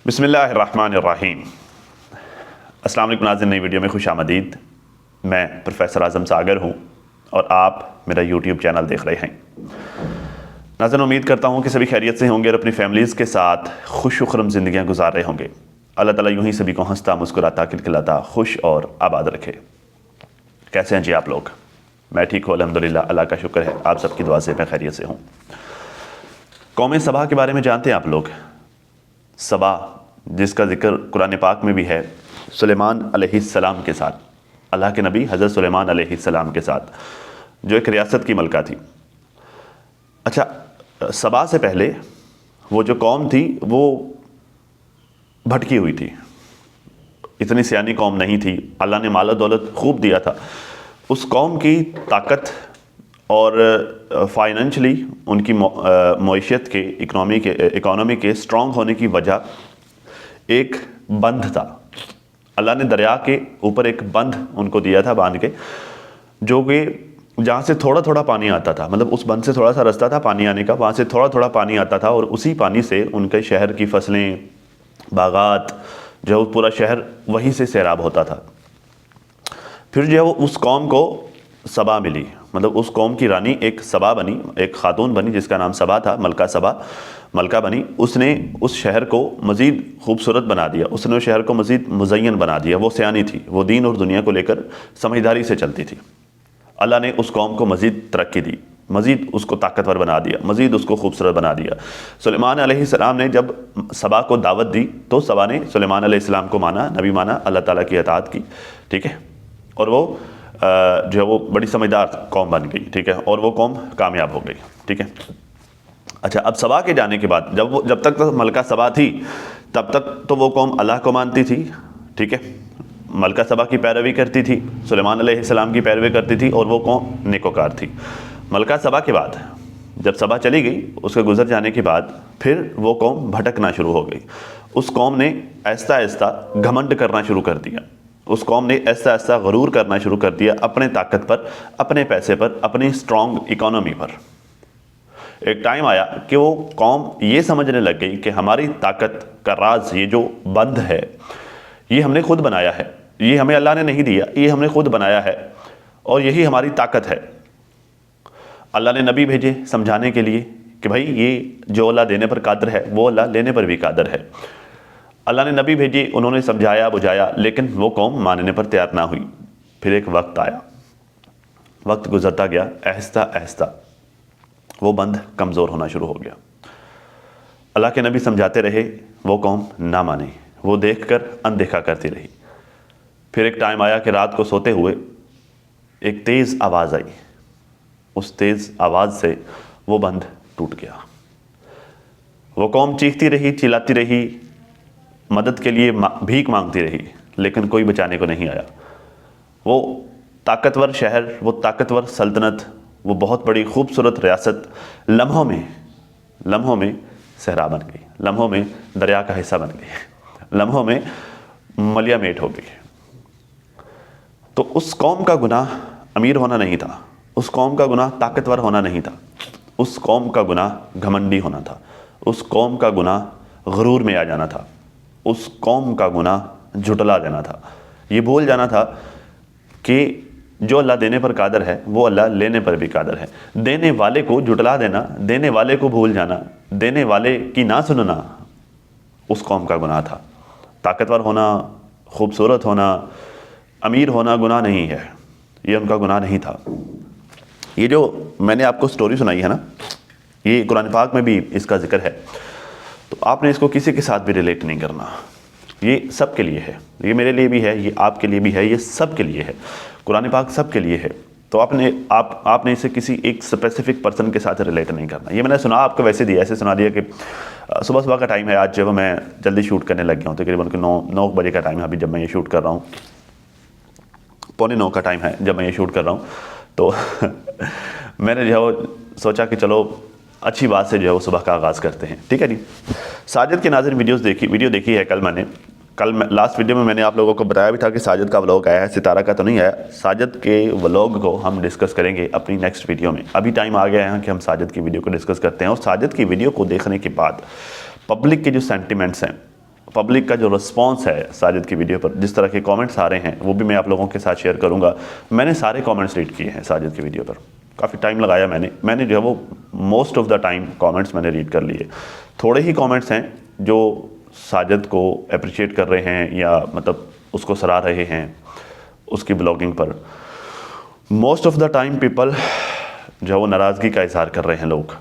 बिस्मिल्लाहिर्रहमानिर्रहीम। अस्सलाम वालेकुम नाज़रीन, नई वीडियो में खुश आमदीद। मैं प्रोफेसर आज़म सागर हूँ और आप मेरा यूट्यूब चैनल देख रहे हैं। नाज़रीन, उम्मीद करता हूँ कि सभी खैरियत से होंगे और अपनी फैमिलीज़ के साथ खुश खुर्रम ज़िंदगियाँ गुजार रहे होंगे। अल्लाह ताला यूँ ही सभी को हंसता मुस्कुराता खिलखिलाता खुश और आबाद रखे। कैसे हैं जी आप लोग? मैं ठीक हूँ अल्हम्दुलिल्लाह, अल्लाह का शुक्र है। आप सबकी दुआ से मैं खैरियत से हूँ। कौम सबा के बारे में जानते हैं आप लोग? सबा, जिसका जिक्र कुरान पाक में भी है, सुलेमान अलैहिस्सलाम के साथ, अल्लाह के नबी हज़रत सुलेमान अलैहिस्सलाम के साथ, जो एक रियासत की मलका थी। अच्छा, सबा से पहले वो जो कौम थी वो भटकी हुई थी, इतनी सियानी कौम नहीं थी। अल्लाह ने माल दौलत खूब दिया था। उस कौम की ताकत और फाइनेंशली उनकी मईशत के इकोनॉमी के स्ट्रॉन्ग होने की वजह एक बंध था। अल्लाह ने दरिया के ऊपर एक बंध उनको दिया था बांध के, जो कि जहाँ से थोड़ा थोड़ा पानी आता था, मतलब उस बंध से थोड़ा सा रास्ता था पानी आने का, वहाँ से थोड़ा थोड़ा पानी आता था और उसी पानी से उनके शहर की फसलें, बागात, जो पूरा शहर वहीं से सैराब होता था। फिर जो है उस कौम को सबा मिली, मतलब उस कौम की रानी एक सबा बनी, एक खातून बनी जिसका नाम सबा था, मलका सबा, मलका बनी। उसने उस शहर को मज़ीद खूबसूरत बना दिया, उसने उस शहर को मज़ीद मुज़य्यन बना दिया। वो सियानी थी, वो दीन और दुनिया को लेकर समझदारी से चलती थी। अल्लाह ने उस कौम को मज़ीद तरक्की दी, मज़ीद उसको ताकतवर बना दिया, मज़ीद उसको खूबसूरत बना दिया। सुलेमान अलैहिस्सलाम ने जब सबा को दावत दी तो सबा ने सुलेमान अलैहिस्सलाम को माना, नबी माना, अल्लाह ताला की अताअत की, ठीक है। और वो जो है वो बड़ी समझदार कौम बन गई, ठीक है, और वो कौम कामयाब हो गई, ठीक है। अच्छा, अब सबा के जाने के बाद जब तक तो मलका सबा थी तब तक तो वो कौम अल्लाह को मानती थी, ठीक है, मलका सबा की पैरवी करती थी, सुलेमान अलैहिस्सलाम की पैरवी करती थी और वो कौम नेकोकार थी। मलका सबा के बाद जब सबा चली गई, उसके गुजर जाने के बाद फिर वो कौम भटकना शुरू हो गई। उस कौम ने आहिस्ता आहिस्ता घमंड करना शुरू कर दिया। उस कौम ने ऐसा ऐसा गरूर करना शुरू कर दिया अपने ताकत पर, अपने पैसे पर, अपनी स्ट्रॉन्ग इकोनॉमी पर। एक टाइम आया कि वो कौम ये समझने लग गई कि हमारी ताकत का राज, ये जो बंध है, ये हमने खुद बनाया है, ये हमें अल्लाह ने नहीं दिया, ये हमने खुद बनाया है और यही हमारी ताकत है। अल्लाह ने नबी भेजे समझाने के लिए कि भाई ये जो अल्लाह देने पर कादर है वो अल्लाह लेने पर भी कादर है। अल्लाह ने नबी भेजे, उन्होंने समझाया बुझाया, लेकिन वो कौम मानने पर तैयार ना हुई। फिर एक वक्त आया, वक्त गुजरता गया, आहिस्ता आहिस्ता वो बंध कमज़ोर होना शुरू हो गया। अल्लाह के नबी समझाते रहे, वो कौम ना माने, वो देखकर अनदेखा करती रही। फिर एक टाइम आया कि रात को सोते हुए एक तेज़ आवाज़ आई। उस तेज़ आवाज़ से वो बंध टूट गया। वो कौम चीखती रही, चिल्लाती रही, मदद के लिए भीख मांगती रही, लेकिन कोई बचाने को नहीं आया। वो ताकतवर शहर, वो ताकतवर सल्तनत, वो बहुत बड़ी खूबसूरत रियासत लम्हों में सहरा बन गई, लम्हों में दरिया का हिस्सा बन गई, लम्हों में मलिया मेट हो गई। तो उस कौम का गुनाह अमीर होना नहीं था, उस कौम का गुनाह ताकतवर होना नहीं था, उस कौम का गुनाह घमंडी होना था, उस कौम का गुनाह गरूर में आ जाना था, उस कौम का गुनाह झुटला देना था। ये भूल जाना था कि जो अल्लाह देने पर कादर है वो अल्लाह लेने पर भी कादर है। देने वाले को झुटला देना, देने वाले को भूल जाना, देने वाले की ना सुनना उस कौम का गुनाह था। ताकतवर होना, खूबसूरत होना, अमीर होना गुनाह नहीं है, ये उनका गुनाह नहीं था। ये जो मैंने आपको स्टोरी सुनाई है ना, ये कुरान पाक में भी इसका जिक्र है, तो आपने इसको किसी के साथ भी रिलेट नहीं करना। ये सब के लिए है, ये मेरे लिए भी है, ये आपके लिए भी है, ये सब के लिए है। कुरान पाक सब के लिए है। तो आपने इसे किसी एक स्पेसिफिक पर्सन के साथ रिलेट नहीं करना। ये मैंने सुना, आपको वैसे दिया, ऐसे सुना दिया कि सुबह सुबह का टाइम है, आज जब मैं जल्दी शूट करने लग गया हूँ, तकरीबन 9 बजे का टाइम है अभी जब मैं ये शूट कर रहा हूँ, 8:45 का टाइम है जब मैं ये शूट कर रहा हूँ। तो मैंने जो है सोचा कि चलो अच्छी बात से जो है वो सुबह का आगाज़ करते हैं, ठीक है जी। साजिद के नाज़रीन वीडियो देखी है कल लास्ट वीडियो में मैंने आप लोगों को बताया भी था कि साजिद का व्लॉग आया है, सितारा का तो नहीं आया। साजिद के व्लॉग को हम डिस्कस करेंगे अपनी नेक्स्ट वीडियो में। अभी टाइम आ गया है कि हम साजिद की वीडियो को डिस्कस करते हैं। और साजिद की वीडियो को देखने के बाद पब्लिक के जो सेंटिमेंट्स हैं पब्लिक का जो रिस्पांस है साजिद की वीडियो पर, जिस तरह के कमेंट्स आ रहे हैं वो भी मैं आप लोगों के साथ शेयर करूंगा। मैंने सारे कमेंट्स रीड किए हैं साजिद की वीडियो पर, काफ़ी टाइम लगाया मैंने जो है वो most of the time comments मैंने रीड कर लिए। थोड़े ही कमेंट्स हैं जो साजिद को अप्रिशिएट कर रहे हैं या मतलब उसको सराह रहे हैं उसकी ब्लॉगिंग पर। Most of the time people जो है वो नाराज़गी का इजहार कर रहे हैं। लोग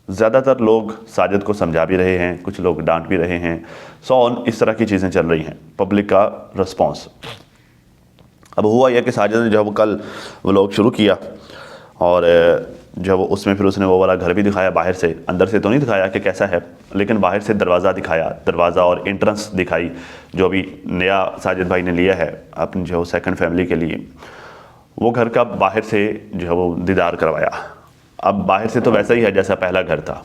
ज़्यादातर लोग साजिद को समझा भी रहे हैं, कुछ लोग डांट भी रहे हैं, सो ऑन इस तरह की चीज़ें चल रही हैं पब्लिक का रिस्पांस। अब हुआ यह कि साजिद ने जो है वो कल व्लॉग शुरू किया और जो वो उसमें फिर उसने वो वाला घर भी दिखाया बाहर से, अंदर से तो नहीं दिखाया कि कैसा है, लेकिन बाहर से दरवाज़ा दिखाया, दरवाज़ा और एंट्रेंस दिखाई जो अभी नया साजिद भाई ने लिया है अपनी जो सेकंड फैमिली के लिए। वो घर का बाहर से जो है वो दीदार करवाया। अब बाहर से तो वैसा ही है जैसा पहला घर था,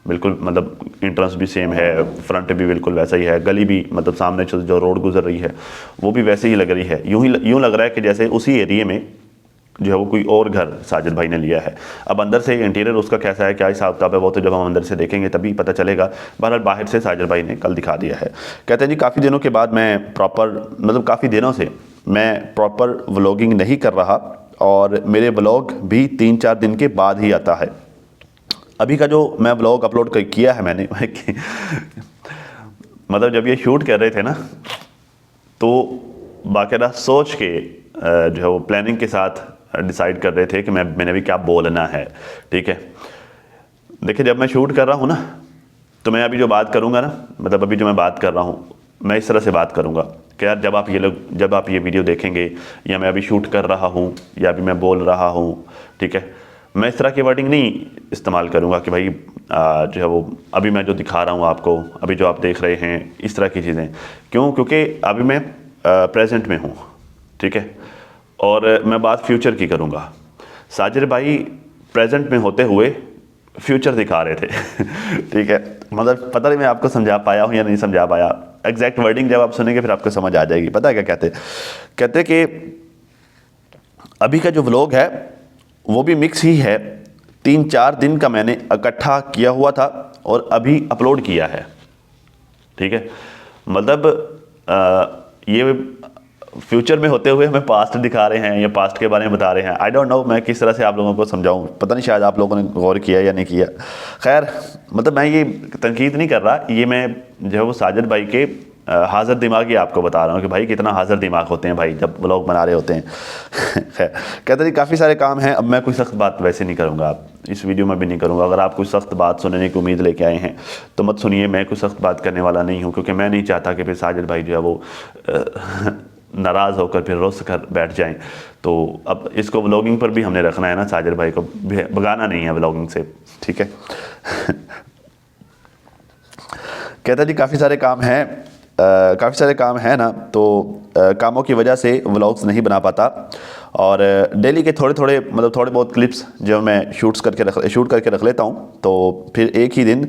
बिल्कुल मतलब एंट्रेंस भी सेम है, फ्रंट भी बिल्कुल वैसा ही है, गली भी मतलब सामने जो रोड गुजर रही है वो भी वैसे ही लग रही है। यूँ लग रहा है कि जैसे उसी एरिए में जो है वो कोई और घर साजिद भाई ने लिया है। अब अंदर से इंटीरियर उसका कैसा है, क्या हिसाब किताब है, वो तो जब हम अंदर से देखेंगे तभी पता चलेगा। बहरहाल बाहर से साजिद भाई ने कल दिखा दिया है। कहते हैं जी काफ़ी दिनों के बाद मैं काफ़ी दिनों से मैं प्रॉपर व्लॉगिंग नहीं कर रहा और मेरे व्लॉग भी 3-4 दिन के बाद ही आता है। अभी का जो मैं व्लॉग अपलोड किया है मैंने मतलब जब ये शूट कर रहे थे ना तो बाकायदा सोच के जो है वो प्लानिंग के साथ डिसाइड कर रहे थे कि मैंने भी क्या बोलना है। ठीक है, देखिए जब मैं शूट कर रहा हूँ ना तो मैं अभी जो बात करूँगा ना, मतलब अभी जो मैं बात कर रहा हूँ मैं इस तरह से बात करूँगा कि यार जब आप ये वीडियो देखेंगे या मैं अभी शूट कर रहा हूँ या अभी मैं बोल रहा हूँ, ठीक है, मैं इस तरह की वर्डिंग नहीं इस्तेमाल करूँगा कि भाई जो है वो अभी मैं जो दिखा रहा हूँ आपको, अभी जो आप देख रहे हैं, इस तरह की चीज़ें। क्योंकि अभी मैं प्रेजेंट में हूँ, ठीक है, और मैं बात फ्यूचर की करूँगा। साजिद भाई प्रेजेंट में होते हुए फ्यूचर दिखा रहे थे ठीक है, मतलब पता नहीं मैं आपको समझा पाया हूँ या नहीं समझा पाया। एग्जैक्ट वर्डिंग जब आप सुनेंगे फिर आपको समझ आ जाएगी। पता है क्या कहते कि अभी का जो व्लॉग है वो भी मिक्स ही है, 3-4 दिन का मैंने इकट्ठा किया हुआ था और अभी अपलोड किया है। ठीक है, मतलब ये फ्यूचर में होते हुए हमें पास्ट दिखा रहे हैं या पास्ट के बारे में बता रहे हैं। आई डोंट नो मैं किस तरह से आप लोगों को समझाऊं, पता नहीं शायद आप लोगों ने गौर किया या नहीं किया। खैर मतलब मैं ये तनकीद नहीं कर रहा, ये मैं जो है वो साजिद भाई के हाज़िर दिमाग ही आपको बता रहा हूँ कि भाई कितना हाज़िर दिमाग होते हैं भाई जब व्लॉग बना रहे होते हैं खैर कहते हैं काफ़ी सारे काम हैं। अब मैं कोई सख्त बात वैसे नहीं करूँगा, इस वीडियो में भी नहीं करूँगा। अगर आप कोई सख्त बात सुनने की उम्मीद लेके आए हैं तो मत सुनिए, मैं कोई सख्त बात करने वाला नहीं हूँ, क्योंकि मैं नहीं चाहता कि फिर साजिद भाई जो है वो नाराज़ होकर फिर रुस कर बैठ जाएं। तो अब इसको व्लॉगिंग पर भी हमने रखना है ना, साजिद भाई को भगाना नहीं है व्लॉगिंग से, ठीक है कहता जी काफ़ी सारे काम हैं ना, तो कामों की वजह से व्लॉग्स नहीं बना पाता और डेली के थोड़े बहुत क्लिप्स जो मैं शूट करके रख लेता हूँ, तो फिर एक ही दिन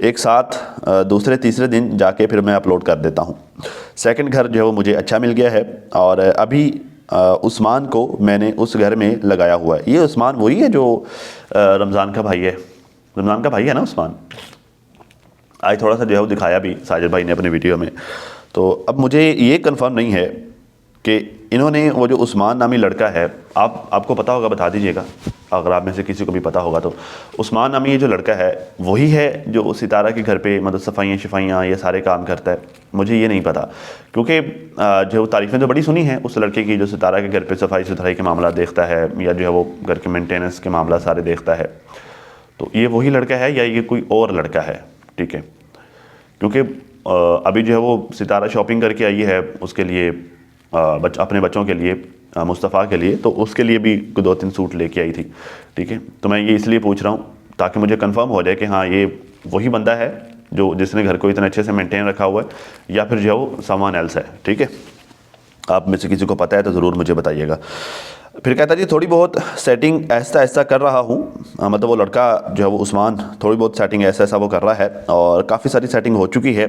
एक साथ दूसरे तीसरे दिन जाके फिर मैं अपलोड कर देता हूँ। सेकंड घर जो है वो मुझे अच्छा मिल गया है और अभी उस्मान को मैंने उस घर में लगाया हुआ है। ये उस्मान वही है जो रमज़ान का भाई है ना उस्मान। आज थोड़ा सा जो है वो दिखाया भी साजिद भाई ने अपने वीडियो में। तो अब मुझे ये कंफर्म नहीं है कि इन्होंने वो जो उस्मान नामी लड़का है, आपको पता होगा बता दीजिएगा अगर आप में से किसी को भी पता होगा। तो उस्मान नामी ये जो लड़का है वही है जो सितारा के घर पे मतलब सफाइयाँ ये सारे काम करता है। मुझे ये नहीं पता, क्योंकि जो तारीफ़ें तो बड़ी सुनी हैं उस लड़के की जो सितारा के घर पे सफाई सुथराई के मामला देखता है या जो है वो घर के मेंटेनेंस के मामला सारे देखता है। तो ये वही लड़का है या ये कोई और लड़का है, ठीक है, क्योंकि अभी जो है वो सितारा शॉपिंग करके आई है उसके लिए अपने बच्चों के लिए, मुस्तफ़ा के लिए, तो उसके लिए भी 2-3 सूट लेके आई थी। ठीक है, तो मैं ये इसलिए पूछ रहा हूँ ताकि मुझे कंफर्म हो जाए कि हाँ ये वही बंदा है जो जिसने घर को इतने अच्छे से मेंटेन रखा हुआ है या फिर जो है वो सामान एल्स है। ठीक है, आप में से किसी को पता है तो ज़रूर मुझे बताइएगा। फिर कहता जी थोड़ी बहुत सेटिंग ऐसा कर रहा हूँ, मतलब वो लड़का जो है वो उस्मान थोड़ी बहुत सेटिंग ऐसा वो कर रहा है और काफ़ी सारी सेटिंग हो चुकी है,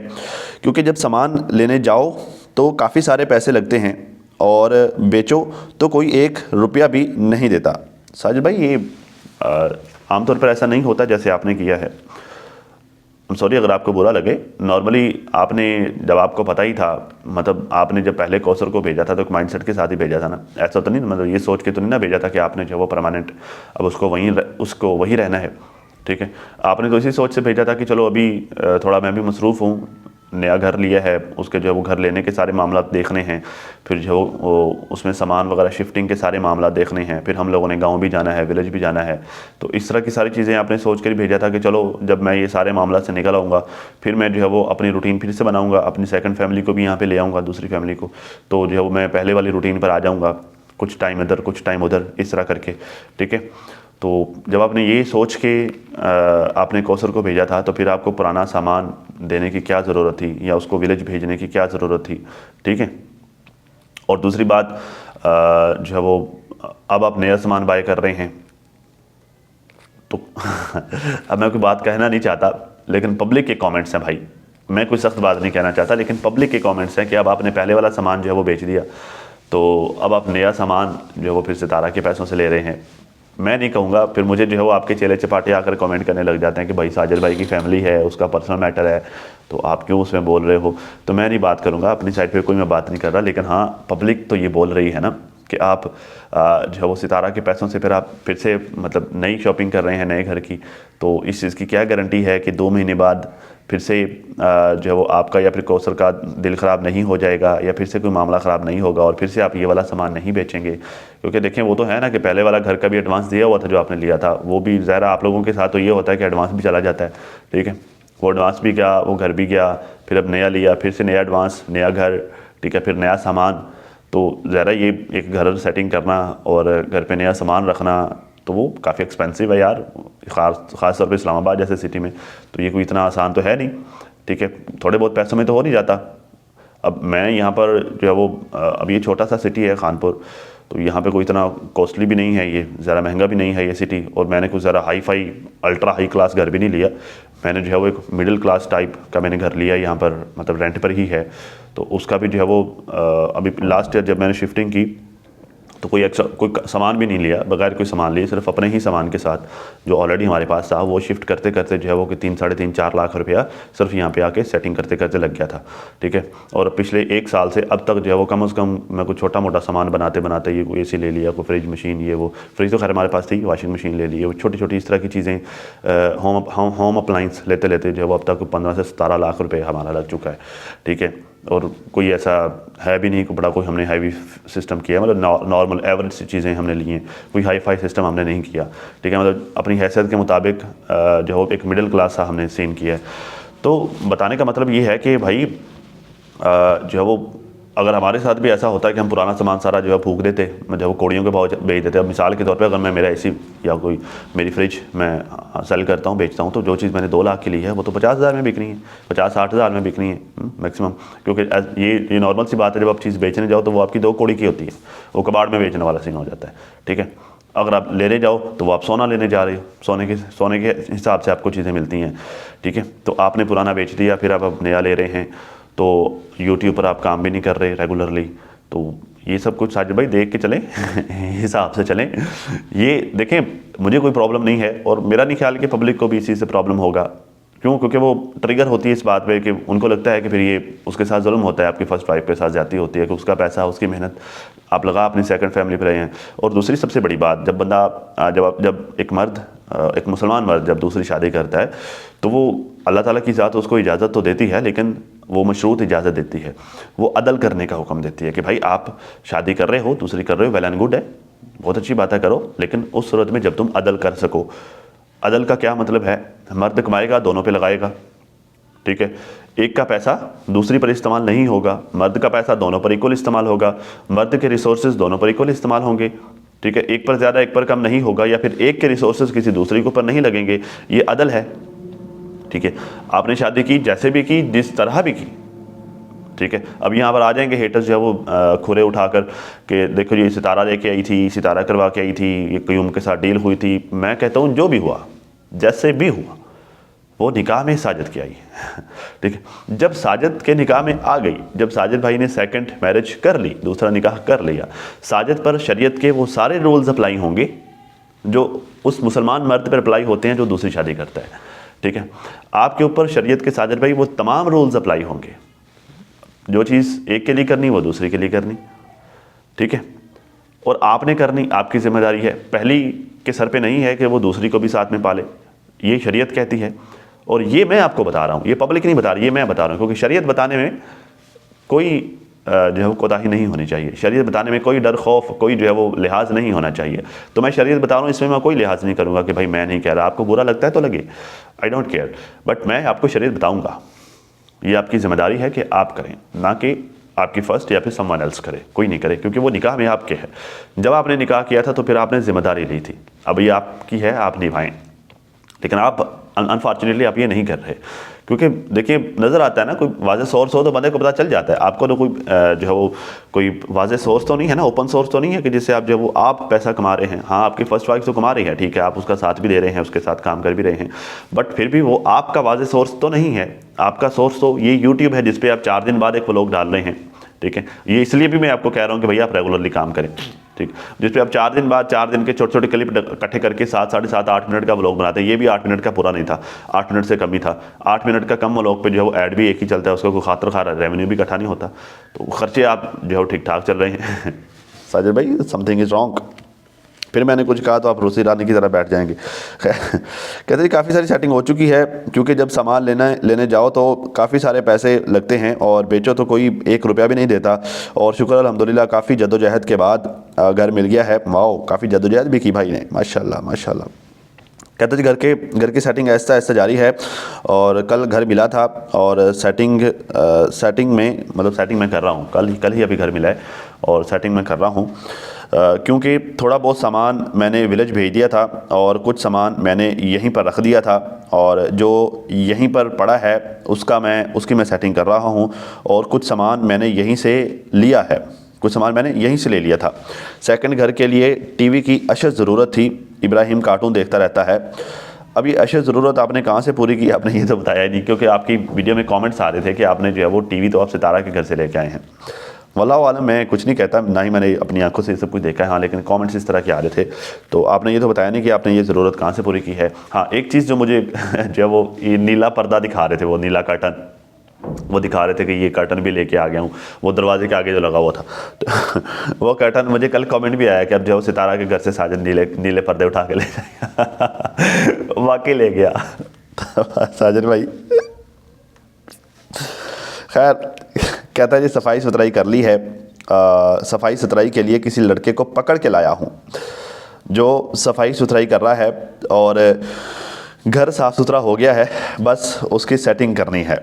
क्योंकि जब सामान लेने जाओ तो काफ़ी सारे पैसे लगते हैं और बेचो तो कोई 1 रुपया भी नहीं देता। साजिद भाई ये आमतौर पर ऐसा नहीं होता जैसे आपने किया है। सॉरी अगर आपको बुरा लगे, नॉर्मली आपने जब आपको पता ही था, मतलब आपने जब पहले कौसर को भेजा था तो एक माइंडसेट के साथ ही भेजा था ना, ऐसा तो नहीं, मतलब ये सोच के तो नहीं ना भेजा था कि आपने जो वो परमानेंट अब उसको वही रहना है, ठीक है। आपने तो इसी सोच से भेजा था कि चलो अभी थोड़ा मैं भी मसरूफ़ हूँ, नया घर लिया है, उसके जो है वो घर लेने के सारे मामला देखने हैं, फिर जो वो उसमें सामान वगैरह शिफ्टिंग के सारे मामला देखने हैं, फिर हम लोगों ने गांव भी जाना है, विलेज भी जाना है, तो इस तरह की सारी चीज़ें आपने सोच कर भेजा था कि चलो जब मैं ये सारे मामला से निकल आऊँगा फिर मैं जो है वो अपनी रूटीन फिर से बनाऊँगा, अपनी सेकंड फैमिली को भी यहाँ पे ले आऊँगा, दूसरी फैमिली को, तो जो है वो मैं पहले वाली रूटीन पर आ जाऊँगा, कुछ टाइम इधर कुछ टाइम उधर, इस तरह करके, ठीक है। तो जब आपने ये सोच के आपने कौसर को भेजा था, तो फिर आपको पुराना सामान देने की क्या ज़रूरत थी या उसको विलेज भेजने की क्या ज़रूरत थी, ठीक है। और दूसरी बात जो है वो अब आप नया सामान बाय कर रहे हैं, तो अब मैं कोई बात कहना नहीं चाहता, लेकिन पब्लिक के कमेंट्स हैं भाई, मैं कोई सख्त बात नहीं कहना चाहता, लेकिन पब्लिक के कमेंट्स हैं कि अब आपने पहले वाला सामान जो है वो बेच दिया, तो अब आप नया सामान जो है वो फिर सितारा के पैसों से ले रहे हैं। मैं नहीं कहूँगा, फिर मुझे जो है वो आपके चेले चपाटे आकर कमेंट करने लग जाते हैं कि भाई साजिद भाई की फैमिली है, उसका पर्सनल मैटर है, तो आप क्यों उसमें बोल रहे हो। तो मैं नहीं बात करूँगा, अपनी साइड पे कोई मैं बात नहीं कर रहा, लेकिन हाँ पब्लिक तो ये बोल रही है ना कि आप जो है वो सितारा के पैसों से फिर आप फिर से मतलब नई शॉपिंग कर रहे हैं नए घर की, तो इस चीज़ की क्या गारंटी है कि 2 महीने बाद फिर से जो है वो आपका या फिर कौसर का दिल ख़राब नहीं हो जाएगा, या फिर से कोई मामला ख़राब नहीं होगा और फिर से आप ये वाला सामान नहीं बेचेंगे। क्योंकि देखें वो तो है ना कि पहले वाला घर का भी एडवांस दिया हुआ था जो आपने लिया था, वो भी ज़रा आप लोगों के साथ तो ये होता है कि एडवांस भी चला जाता है, ठीक है। वो एडवांस भी गया, वो घर भी गया, फिर अब नया लिया, फिर से नया एडवांस, नया घर, ठीक है, फिर नया सामान, तो ज़रा ये एक घर सेटिंग करना और घर पे नया सामान रखना तो वो काफ़ी एक्सपेंसिव है यार, ख़ास तौर पे इस्लामाबाद जैसे सिटी में, तो ये कोई इतना आसान तो है नहीं, ठीक है। थोड़े बहुत पैसों में तो हो नहीं जाता। अब मैं यहाँ पर जो है वो अब ये छोटा सा सिटी है कानपुर, तो यहाँ पे कोई इतना कॉस्टली भी नहीं है, ये ज़रा महंगा भी नहीं है ये सिटी, और मैंने कुछ ज़रा hi fi ultra high class घर भी नहीं लिया, मैंने जो है वो एक मिडिल क्लास टाइप का मैंने घर लिया यहाँ पर, मतलब रेंट पर ही है। तो उसका भी जो है वो अभी लास्ट ईयर जब मैंने शिफ्टिंग की तो कोई एक्स्ट्रा कोई सामान भी नहीं लिया, बगैर कोई सामान लिए, सिर्फ अपने ही सामान के साथ जो ऑलरेडी हमारे पास था, वो शिफ्ट करते करते जो है वो कि 3 साढ़े 3 4 लाख रुपया सिर्फ यहाँ पे आके सेटिंग करते करते लग गया था, ठीक है। और पिछले 1 साल से अब तक जो है वो कम से कम मैं कोई छोटा मोटा सामान बनाते बनाते ये कोई AC ले लिया, कोई फ्रिज मशीन, ये वो फ्रिज तो खैर हमारे पास थी, वॉशिंग मशीन ले ली, वो छोटी छोटी इस तरह की चीज़ें होम अप्लाइंस लेते लेते जो है वो अब तक 15 से 17 लाख रुपये हमारा लग चुका है, ठीक है। और कोई ऐसा है भी नहीं, कोई बड़ा कोई हमने हैवी सिस्टम किया, मतलब नॉर्मल एवरेज सी चीज़ें हमने ली हैं, कोई हाई फाई सिस्टम हमने नहीं किया, ठीक है। मतलब अपनी हैसियत के मुताबिक जो एक मिडिल क्लास सा हमने सीन किया है। तो बताने का मतलब ये है कि भाई जो है वो अगर हमारे साथ भी ऐसा होता है कि हम पुराना सामान सारा जो है फूक देते, जो है वो कौड़ियों के भाव बेच देते। अब मिसाल के तौर पे अगर मैं मेरा AC या कोई मेरी फ्रिज मैं सेल करता हूँ, बेचता हूँ, तो जो चीज़ मैंने 2 लाख की ली है वो तो 50,000 में बिकनी है, 50-60 हज़ार में बिकनी है मैक्सिमम। क्योंकि ये नॉर्मल सी बात है, जब आप चीज़ बेचने जाओ तो वो आपकी 2 कौड़ी की होती है, वो कबाड़ में बेचने वाला सीन हो जाता है, ठीक है। अगर आप लेने जाओ तो वो आप सोना लेने जा रहे हो, सोने के हिसाब से आपको चीज़ें मिलती हैं, ठीक है। तो आपने पुराना बेच दिया, फिर आप नया ले रहे हैं, तो यूट्यूब पर आप काम भी नहीं कर रहे रेगुलरली, तो ये सब कुछ साजिद भाई देख के चलें हिसाब से चलें। ये देखें मुझे कोई प्रॉब्लम नहीं है, और मेरा नहीं ख्याल कि पब्लिक को भी इसी से प्रॉब्लम होगा। क्यों? क्योंकि वो ट्रिगर होती है इस बात पे कि उनको लगता है कि फिर ये उसके साथ जुल्म होता है, आपकी फर्स्ट वाइफ के साथ जाती होती है कि उसका पैसा उसकी मेहनत आप लगा अपनी सेकंड फैमिली पर रहे हैं। और दूसरी सबसे बड़ी बात, जब बंदा जब एक मर्द एक मुसलमान मर्द जब दूसरी शादी करता है तो वो अल्लाह ताला की ज़ात उसको इजाज़त तो देती है, लेकिन वो मशरूत इजाज़त देती है, वो अदल करने का हुक्म देती है कि भाई आप शादी कर रहे हो, दूसरी कर रहे हो, वेल एंड गुड है, बहुत अच्छी बात है, करो, लेकिन उस सूरत में जब तुम अदल कर सको। अदल का क्या मतलब है? मर्द कमाएगा, दोनों पे लगाएगा, ठीक है। एक का पैसा दूसरी पर इस्तेमाल नहीं होगा, मर्द का पैसा दोनों पर इक्वल इस्तेमाल होगा, मर्द के रिसोर्सेज दोनों पर इक्वल इस्तेमाल होंगे, ठीक है। एक पर ज़्यादा एक पर कम नहीं होगा, या फिर एक के रिसोर्सेज किसी दूसरे के ऊपर नहीं लगेंगे, ये अदल है, ठीक है। आपने शादी की जैसे भी की, जिस तरह भी की, ठीक है। अब यहाँ पर आ जाएंगे हेटर्स जो है वो खुरे उठाकर कि देखो ये सितारा लेके आई थी, सितारा करवा के आई थी, ये क्यूम के साथ डील हुई थी। मैं कहता हूँ जो भी हुआ, जैसे भी हुआ, वो निकाह में साजिद की आई ठीक है। जब साजिद के निकाह में आ गई, जब साजिद भाई ने सेकंड मैरिज कर ली, दूसरा निकाह कर लिया, साजिद पर शरीयत के वो सारे रूल्स अप्लाई होंगे जो उस मुसलमान मर्द पर अप्लाई होते हैं जो दूसरी शादी करता है, ठीक है। आपके ऊपर शरीयत के साजिद भाई वो तमाम रूल्स अप्लाई होंगे, जो चीज़ एक के लिए करनी वो दूसरे के लिए करनी, ठीक है। और आपने करनी, आपकी जिम्मेदारी है, पहली के सर पे नहीं है कि वो दूसरी को भी साथ में पाले, ये शरीयत कहती है। और ये मैं आपको बता रहा हूँ, ये पब्लिक नहीं बता रही, ये मैं बता रहा हूँ, क्योंकि शरीयत बताने में कोई जो है वो कोताही नहीं होनी चाहिए, शरीयत बताने में कोई डर खौफ, कोई जो है वो लिहाज नहीं होना चाहिए। तो मैं शरीयत बता रहा हूँ, इसमें मैं कोई लिहाज नहीं करूँगा कि भाई मैं नहीं कह रहा, आपको बुरा लगता है तो लगे, आई डोंट केयर, बट मैं आपको शरीयत बताऊँगा। ये आपकी जिम्मेदारी है कि आप करें, ना कि आपकी फर्स्ट या फिर समवन एल्स करे, कोई नहीं करे, क्योंकि वो निकाह में आपके है। जब आपने निकाह किया था तो फिर आपने जिम्मेदारी ली थी, अब ये आपकी है, आप निभाएं। लेकिन आप अनफॉर्चुनेटली आप ये नहीं कर रहे, क्योंकि देखिए नज़र आता है ना, कोई वाज़े सोर्स हो तो बंदे को पता चल जाता है। आपको तो कोई जो है वो कोई वाज़े सोर्स तो नहीं है ना, ओपन सोर्स तो नहीं है कि जिससे आप जो है वो आप पैसा कमा रहे हैं। हाँ, आपकी फर्स्ट वाइफ तो कमा रही है, ठीक है, आप उसका साथ भी दे रहे हैं, उसके साथ काम कर भी रहे हैं, बट फिर भी वो आपका वाज़े सोर्स तो नहीं है। आपका सोर्स तो ये यूट्यूब है, जिसपे आप 4 दिन बाद एक व्लॉग डाल रहे हैं, ठीक है। ये इसलिए भी मैं आपको कह रहा हूँ कि भैया आप रेगुलरली काम करें, ठीक, जिस पे आप 4 दिन बाद 4 दिन के छोटे छोटे क्लिप इकट्ठे करके 7, साढ़े 7, 8 मिनट का व्लॉग बनाते हैं। ये भी 8 मिनट का पूरा नहीं था, 8 मिनट से कम ही था। 8 मिनट का कम व्लॉग पे जो है वो ऐड भी एक ही चलता है, उसका कोई खातर खा रेवेन्यू भी इकट्ठा नहीं होता, तो खर्चे आप जो है ठीक ठाक चल रहे हैं। साजिद भाई समथिंग इज़ रॉन्ग। फिर मैंने कुछ कहा तो आप रोसी रानी की तरह बैठ जाएंगे। कहते हैं काफ़ी सारी सेटिंग हो चुकी है, क्योंकि जब सामान लेने जाओ तो काफ़ी सारे पैसे लगते हैं, और बेचो तो कोई 1 रुपया भी नहीं देता। और शुक्र अल्हम्दुलिल्लाह काफ़ी जद्दोजहद के बाद घर मिल गया है। वाओ, काफ़ी जद्दोजहद भी की भाई ने, माशाल्लाह माशाल्लाह। कहते जी घर की सेटिंग ऐसा ऐसा जारी है, और कल घर मिला था, और सेटिंग में मतलब सेटिंग मैं कर रहा हूँ, कल ही अभी घर मिला है, और सेटिंग मैं कर रहा हूँ, क्योंकि थोड़ा बहुत सामान मैंने विलेज भेज दिया था, और कुछ सामान मैंने यहीं पर रख दिया था, और जो यहीं पर पड़ा है उसकी मैं सेटिंग कर रहा हूँ। और कुछ सामान मैंने यहीं से लिया है, कुछ सामान मैंने यहीं से ले लिया था। सेकंड घर के लिए टीवी की अशद ज़रूरत थी, इब्राहिम कार्टून देखता रहता है। अब ये अशद ज़रूरत आपने कहाँ से पूरी की, आपने ये तो बताया नहीं, क्योंकि आपकी वीडियो में कमेंट्स आ रहे थे कि आपने जो है वो टीवी तो आप सितारा के घर से लेके आए हैं। वल्लाहु आलम, मैं कुछ नहीं कहता, ना ही मैंने अपनी आंखों से सब कुछ देखा है, हाँ, लेकिन कमेंट्स इस तरह के आ रहे थे, तो आपने ये तो बताया नहीं कि आपने ये ज़रूरत कहाँ से पूरी की है। हाँ, एक चीज़ जो मुझे जो है वो ये नीला पर्दा दिखा रहे थे, वो नीला कर्टन, वो दिखा रहे थे कि ये कर्टन भी लेके आ गया हूँ, वो दरवाजे के आगे जो लगा हुआ था, तो वो कर्टन, मुझे कल कमेंट भी आया कि अब जो सितारा के घर से साजिद नीले पर्दे उठा के ले जाएगा। वाकई ले गया साजिद भाई। खैर, कहता है जी सफाई सुथराई कर ली है, सफाई सुथराई के लिए किसी लड़के को पकड़ के लाया हूँ जो सफाई सुथराई कर रहा है, और घर साफ़ सुथरा हो गया है, बस उसकी सेटिंग करनी है।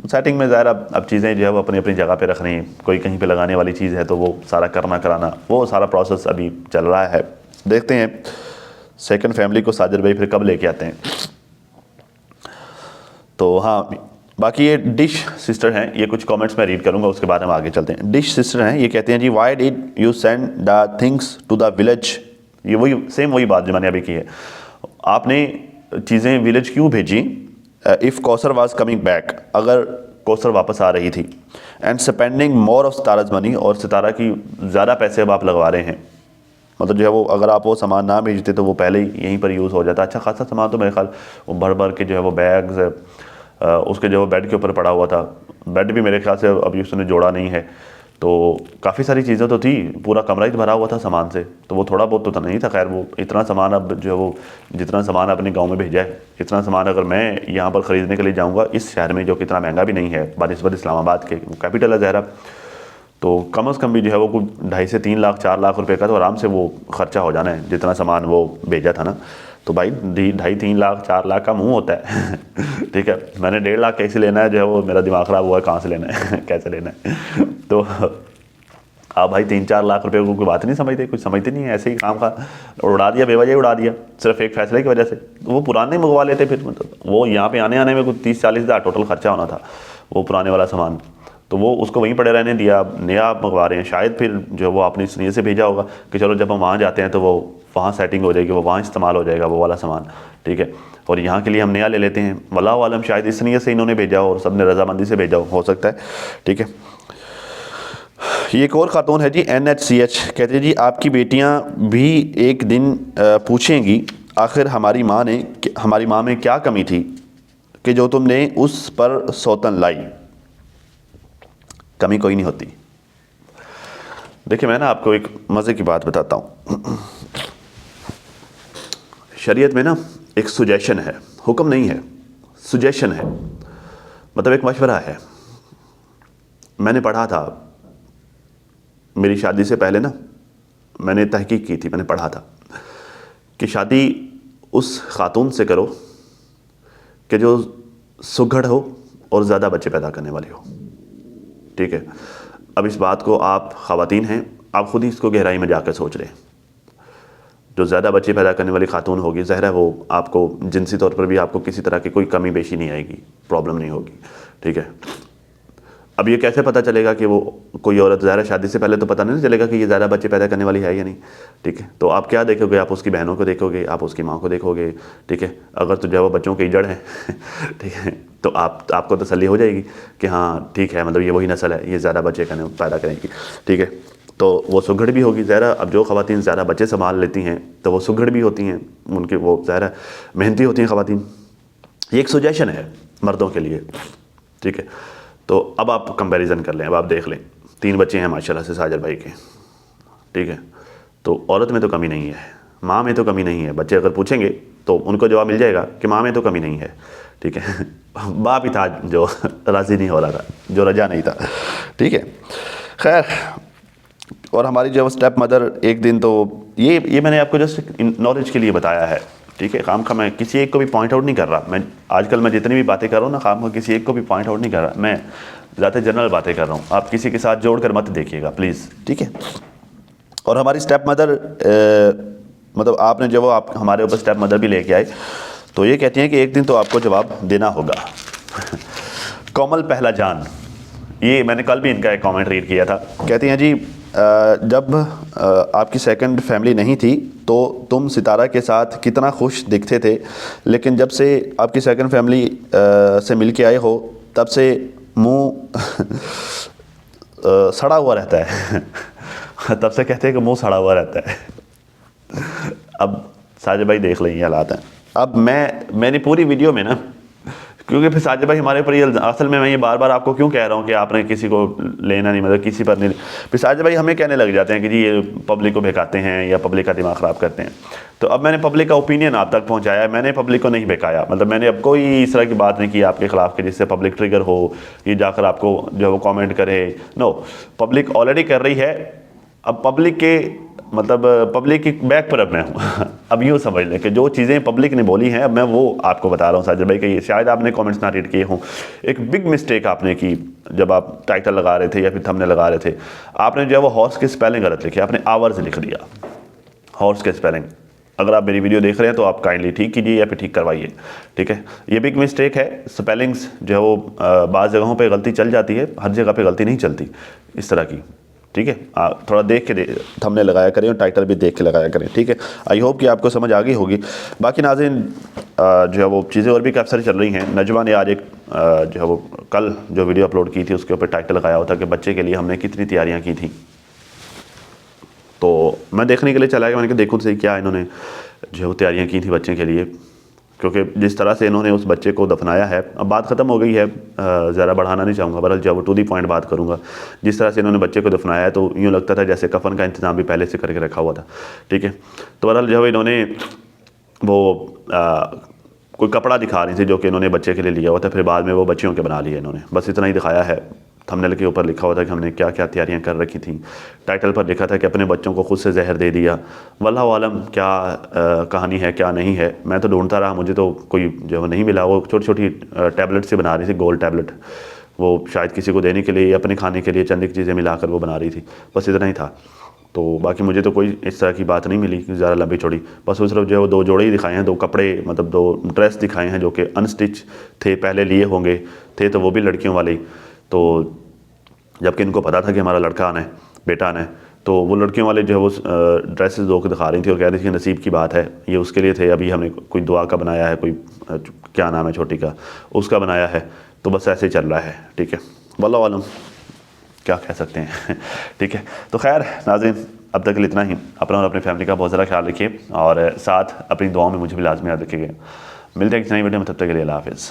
सेटिंग में ज़ाहिर अब चीज़ें जो है वो अपनी अपनी जगह पे रखनी, कोई कहीं पे लगाने वाली चीज़ है तो वो सारा करना कराना, वो सारा प्रोसेस अभी चल रहा है। देखते हैं सेकंड फैमिली को साजिद भाई फिर कब लेके आते हैं। तो हाँ, बाकी ये डिश सिस्टर हैं, ये कुछ कमेंट्स मैं रीड करूँगा, उसके बाद हम आगे चलते हैं। डिश सिस्टर हैं, ये कहते हैं जी why did you send the things to the village. ये वही बात जो मैंने अभी की है, आपने चीज़ें विलेज क्यों भेजी। If Kausar was coming back, अगर कौसर वापस आ रही थी, and spending more of Sitara's money, और सितारा की ज़्यादा पैसे अब आप लगवा रहे हैं। मतलब जो है वो अगर आप वो सामान ना भेजते तो वो पहले ही यहीं पर यूज़ हो जाता। अच्छा खासा सामान तो मेरे ख्याल वो भर के जो है वो बैग्स, उसके जो बेड के ऊपर पड़ा हुआ था, बेड भी मेरे ख्याल से अभी उसने जोड़ा नहीं है, तो काफ़ी सारी चीज़ें तो थी, पूरा कमरा ही भरा हुआ था सामान से, तो वो थोड़ा बहुत तो नहीं था। खैर, वो इतना सामान अब जो है वो जितना सामान अपने गांव में भेजा है, इतना सामान अगर मैं यहाँ पर ख़रीदने के लिए जाऊँगा इस शहर में, जो कि इतना महंगा भी नहीं है बनिस्बत इस्लामाबाद के, कैपिटल है ज़हरा, तो कम से कम भी जो है वो कुछ 2.5 से 3 लाख 4 लाख रुपए का तो आराम से वो खर्चा हो जाना है, जितना सामान वो भेजा था ना। तो भाई 2.5-3 लाख 4 लाख का मुंह होता है। ठीक है, मैंने 1.5 लाख कैसे लेना है, जो है वो मेरा दिमाग ख़राब हुआ है, कहाँ से लेना है कैसे लेना है। तो आप भाई 3-4 लाख रुपए को कोई बात नहीं समझते, कुछ समझते नहीं है, ऐसे ही काम का उड़ा दिया, बेवजह उड़ा दिया, सिर्फ एक फैसले की वजह से। वो पुराने मंगवा लेते फिर, मतलब वो यहाँ पे आने में कुछ 30-40 हज़ार टोटल खर्चा होना था वो पुराने वाला सामान, तो वो उसको वहीं पड़े रहने दिया। नया मंगवा रहे हैं, शायद फिर जो वो आपने इस नीयत से भेजा होगा कि चलो जब हम वहाँ जाते हैं तो वो वहाँ सेटिंग हो जाएगी, वो वहाँ इस्तेमाल हो जाएगा वो वाला सामान, ठीक है, और यहाँ के लिए हम नया ले लेते हैं। वल्लाहु आलम, शायद इस नीयत से इन्होंने भेजा और सब ने रजामंदी से भेजा हो सकता है, ठीक है। ये एक और ख़ातून है जी NHCH, कहते हैं जी आपकी बेटियाँ भी एक दिन पूछेंगी आखिर हमारी माँ में क्या कमी थी कि जो तुमने उस पर सौतन लाई। कमी कोई नहीं होती। देखिए मैं ना आपको एक मज़े की बात बताता हूँ। शरीयत में ना एक सुजेशन है, हुक्म नहीं है, सुजेशन है, मतलब एक मशवरा है। मैंने पढ़ा था मेरी शादी से पहले ना, मैंने तहकीक की थी, मैंने पढ़ा था कि शादी उस खातून से करो कि जो सुघड़ हो और ज़्यादा बच्चे पैदा करने वाली हो। ठीक है, अब इस बात को आप ख़वातीन हैं, आप ख़ुद ही इसको गहराई में जाकर सोच रहे हैं। जो ज़्यादा बच्चे पैदा करने वाली खातून होगी, ज़ाहिर है वो आपको जिनसी तौर पर भी आपको किसी तरह की कोई कमी बेशी नहीं आएगी, प्रॉब्लम नहीं होगी। ठीक है, अब ये कैसे पता चलेगा कि वो कोई औरत, ज़ाहिर शादी से पहले तो पता नहीं चलेगा कि ये ज़्यादा बच्चे पैदा करने वाली है या नहीं। ठीक है, तो आप क्या देखोगे, आप उसकी बहनों को देखोगे, आप उसकी माँ को देखोगे। ठीक है, अगर तो जो वो बच्चों की जड़ है ठीक है, तो आपको तसल्ली हो जाएगी कि हाँ ठीक है, मतलब ये वही नस्ल है, ये ज़्यादा बच्चे पैदा करेंगी। ठीक है, तो वो सुघड़ भी होगी। ज़ाहिर अब जो ख़वातीन ज़्यादा बच्चे संभाल लेती हैं तो वो सुघड़ भी होती हैं, उनके वो ज़ाहिर मेहनती होती हैं ख़वातीन। ये एक सुजेशन है मर्दों के लिए। ठीक है, तो अब आप कंपैरिजन कर लें, अब आप देख लें, 3 बच्चे हैं माशाल्लाह से साजिद भाई के। ठीक है, तो औरत में तो कमी नहीं है, माँ में तो कमी नहीं है। बच्चे अगर पूछेंगे तो उनको जवाब मिल जाएगा कि माँ में तो कमी नहीं है। ठीक है, बाप ही था जो राज़ी नहीं हो रहा था, जो रजा नहीं था। ठीक है, खैर, और हमारी जो स्टेप मदर एक दिन तो ये मैंने आपको जस्ट नॉलेज के लिए बताया है। ठीक है, खाम खा मैं किसी एक को भी पॉइंट आउट नहीं कर रहा। मैं आजकल मैं जितनी भी बातें कर रहा हूँ ना, खाम खा किसी एक को भी पॉइंट आउट नहीं कर रहा, मैं ज़्यादा जनरल बातें कर रहा हूँ। आप किसी के साथ जोड़कर मत देखिएगा प्लीज़। ठीक है, और हमारी स्टेप मदर मतलब आपने जब आप हमारे ऊपर स्टेप मदर भी लेके आए तो ये कहती हैं कि एक दिन तो आपको जवाब देना होगा। कोमल पहला जान, ये मैंने कल भी इनका एक कमेंट रीड किया था। कहती हैं जी जब आपकी सेकंड फैमिली नहीं थी तो तुम सितारा के साथ कितना खुश दिखते थे, लेकिन जब से आपकी सेकंड फैमिली से मिल के आए हो तब से मुंह सड़ा हुआ रहता है। तब से कहते हैं कि मुंह सड़ा हुआ रहता है। अब साजिद भाई देख लें ये हालात हैं। अब मैंने पूरी वीडियो में ना, क्योंकि फिर साजिद भाई हमारे ऊपर ये असल में मैं ये बार बार आपको क्यों कह रहा हूँ कि आपने किसी को लेना नहीं, मतलब किसी पर नहीं, फिर साजिद भाई हमें कहने लग जाते हैं कि जी ये पब्लिक को बेकाते हैं या पब्लिक का दिमाग ख़राब करते हैं। तो अब मैंने पब्लिक का ओपिनियन आप तक पहुँचाया, मैंने पब्लिक को नहीं बेकाया। मतलब मैंने अब कोई इस तरह की बात नहीं की आपके ख़िलाफ़ कि जिससे पब्लिक ट्रिगर हो, ये जाकर आपको जो वो कॉमेंट करे। नो, पब्लिक ऑलरेडी कर रही है। अब पब्लिक के मतलब पब्लिक की बैक पर अब मैं हूँ। अब यूँ समझ लें कि जो चीज़ें पब्लिक ने बोली हैं अब मैं वो आपको बता रहा हूँ साजिद भाई कि ये शायद आपने कमेंट्स ना रीड किए हों। एक बिग मिस्टेक आपने की जब आप टाइटल लगा रहे थे या फिर थंबनेल लगा रहे थे। आपने जो है वो हॉर्स के स्पेलिंग गलत लिखे, आपने आवर्स लिख दिया, हॉर्स के स्पेलिंग। अगर आप मेरी वीडियो देख रहे हैं तो आप काइंडली ठीक कीजिए या फिर ठीक करवाइए। ठीक है, ये बिग मिस्टेक है। स्पेलिंग्स जो है वो बाज़ जगहों पे गलती चल जाती है, हर जगह पे गलती नहीं चलती इस तरह की। ठीक है, थोड़ा देख के थंबनेल लगाया करें और टाइटल भी देख के लगाया करें। ठीक है, आई होप कि आपको समझ आ गई होगी। बाकी नाज़रीन जो है वो चीज़ें और भी काफ़ी सारी चल रही हैं। नजमा ने आज एक जो है वो कल जो वीडियो अपलोड की थी उसके ऊपर टाइटल लगाया होता कि बच्चे के लिए हमने कितनी तैयारियाँ की थी। तो मैं देखने के लिए चला गया, मैंने कहा देखो सही क्या इन्होंने जो है वो तैयारियाँ की थी बच्चे के लिए, क्योंकि जिस तरह से इन्होंने उस बच्चे को दफनाया है, अब बात ख़त्म हो गई है, ज़्यादा बढ़ाना नहीं चाहूँगा, बहरहाल जब टू दी पॉइंट बात करूँगा। जिस तरह से इन्होंने बच्चे को दफनाया है तो यूँ लगता था जैसे कफन का इंतज़ाम भी पहले से करके रखा हुआ था। ठीक है, तो बहरहाल जो है इन्होंने वो कोई कपड़ा दिखा रही थी जो कि इन्होंने बच्चे के लिए लिया हुआ था, फिर बाद में वो बच्चियों के बना लिए इन्होंने, बस इतना ही दिखाया है। थंबनेल के ऊपर लिखा हुआ था कि हमने क्या क्या तैयारियां कर रखी थी। टाइटल पर लिखा था कि अपने बच्चों को खुद से जहर दे दिया। वल्लाहु आलम क्या कहानी है क्या नहीं है, मैं तो ढूंढता रहा, मुझे तो कोई जो नहीं मिला। वो छोटी छोटी टैबलेट से बना रही थी, गोल टैबलेट, वो शायद किसी को देने के लिए या अपने खाने के लिए चंद एक चीज़ें मिलाकर वो बना रही थी, बस इतना ही था। तो बाकी मुझे तो कोई इस तरह की बात नहीं मिली ज़्यादा लंबी चौड़ी। बस उस तरफ जो है वो 2 जोड़े ही दिखाए हैं, 2 कपड़े, मतलब 2 ड्रेस दिखाए हैं जो कि अनस्टिच थे, पहले लिए होंगे थे तो वो भी लड़कियों वाले। तो जबकि इनको पता था कि हमारा लड़का आना है, बेटा आना है, तो वो लड़कियों वाले जो है वो ड्रेसेस 2 को दिखा रही थी और कह रही थी कि नसीब की बात है, ये उसके लिए थे। अभी हमने कोई दुआ का बनाया है, कोई क्या नाम है छोटी का, उसका बनाया है, तो बस ऐसे ही चल रहा है। ठीक है, वल्लाहु आलम क्या कह सकते हैं ठीक है। तो खैर नाज़रीन, अब तक के लिए इतना ही। अपना और अपनी फैमिली का बहुत ज़्यादा ख्याल रखिए और साथ अपनी दुआओं में मुझे भी लाजमी याद रखिएगा। मिलते हैं एक नई वीडियो में, तब तक के लिए अल्लाह हाफ़िज़।